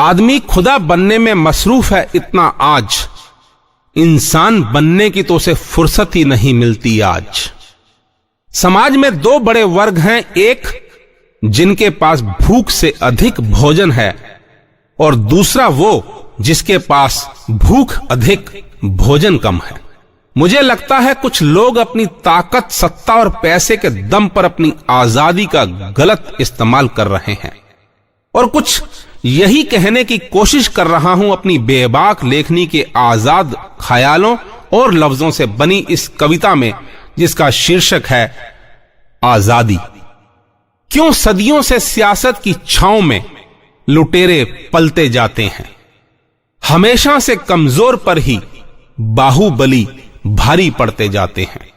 आदमी खुदा बनने में मसरूफ है इतना आज, इंसान बनने की तो उसे फुर्सत ही नहीं मिलती आज। समाज में दो बड़े वर्ग हैं, एक जिनके पास भूख से अधिक भोजन है और दूसरा वो जिसके पास भूख अधिक भोजन कम है। मुझे लगता है कुछ लोग अपनी ताकत, सत्ता और पैसे के दम पर अपनी आजादी का गलत इस्तेमाल कर रहे हैं और कुछ यही कहने की कोशिश कर रहा हूं अपनी बेबाक लेखनी के आजाद ख्यालों और लफ्जों से बनी इस कविता में, जिसका शीर्षक है आजादी। क्यों सदियों से सियासत की छांव में लुटेरे पलते जाते हैं, हमेशा से कमजोर पर ही बाहुबली भारी पड़ते जाते हैं।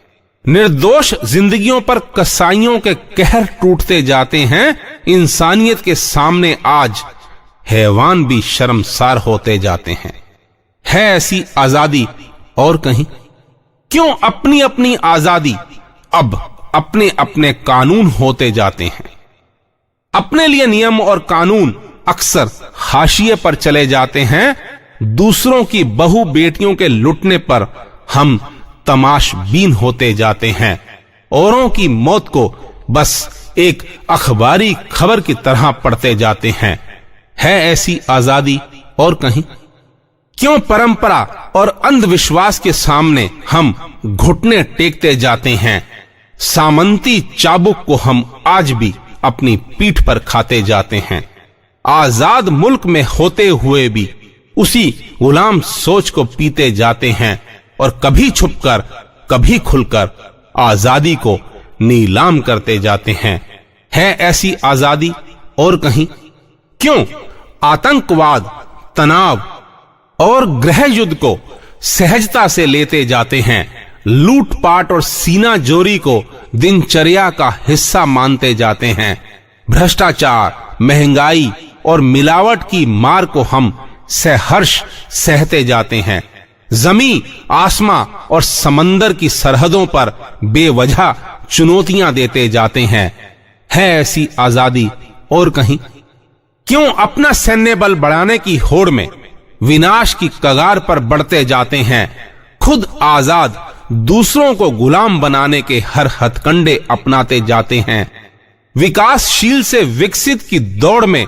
निर्दोष जिंदगियों पर कसाईयों के कहर टूटते जाते हैं। इंसानियत के सामने आज हैवान भी शर्मसार होते जाते हैं। है ऐसी आजादी और कहीं? क्यों अपनी अपनी आजादी अब अपने अपने कानून होते जाते हैं? अपने लिए नियम और कानून अक्सर हाशिए पर चले जाते हैं। दूसरों की बहू बेटियों के लुटने पर हम तमाशबीन होते जाते हैं। औरों की मौत को बस एक अखबारी खबर की तरह पढ़ते जाते हैं। है ऐसी आजादी और कहीं? क्यों परंपरा और अंधविश्वास के सामने हम घुटने टेकते जाते हैं? सामंती चाबुक को हम आज भी अपनी पीठ पर खाते जाते हैं। आजाद मुल्क में होते हुए भी उसी गुलाम सोच को पीते जाते हैं और कभी छुपकर कभी खुलकर आजादी को नीलाम करते जाते हैं। है ऐसी आजादी और कहीं? क्यों आतंकवाद, तनाव और गृह युद्ध को सहजता से लेते जाते हैं? लूटपाट और सीना जोरी को दिनचर्या का हिस्सा मानते जाते हैं। भ्रष्टाचार, महंगाई और मिलावट की मार को हम सहर्ष सहते जाते हैं। जमी, आसमां और समंदर की सरहदों पर बेवजह चुनौतियां देते जाते हैं। है ऐसी आजादी और कहीं? क्यों अपना सैन्य बल बढ़ाने की होड़ में विनाश की कगार पर बढ़ते जाते हैं? खुद आजाद दूसरों को गुलाम बनाने के हर हथकंडे अपनाते जाते हैं। विकासशील से विकसित की दौड़ में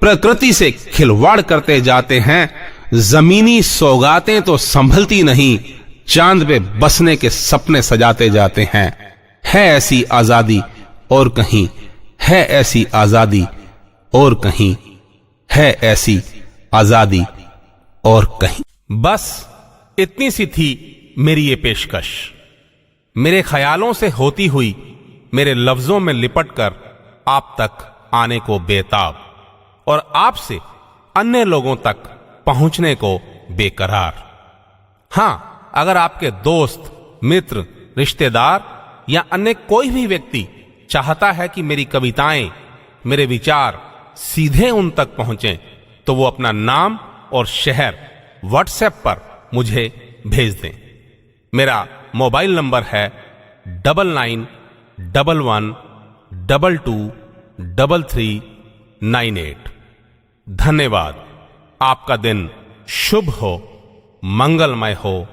प्रकृति से खिलवाड़ करते जाते हैं। जमीनी सौगातें तो संभलती नहीं, चांद पे बसने के सपने सजाते जाते हैं। है ऐसी आजादी और कहीं? है ऐसी आजादी और कहीं? है ऐसी आजादी और कहीं? बस इतनी सी थी मेरी ये पेशकश, मेरे ख्यालों से होती हुई, मेरे लफ्जों में लिपटकर आप तक आने को बेताब और आपसे अन्य लोगों तक पहुंचने को बेकरार। हां, अगर आपके दोस्त, मित्र, रिश्तेदार या अन्य कोई भी व्यक्ति चाहता है कि मेरी कविताएं, मेरे विचार सीधे उन तक पहुंचें, तो वो अपना नाम और शहर व्हाट्सएप पर मुझे भेज दें। मेरा मोबाइल नंबर है 9911222338। धन्यवाद। आपका दिन शुभ हो, मंगलमय हो।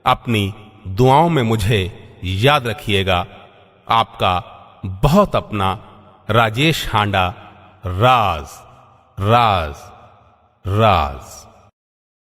अपनी दुआओं में मुझे याद रखिएगा। आपका बहुत अपना राजेश हांडा। राज राज राज।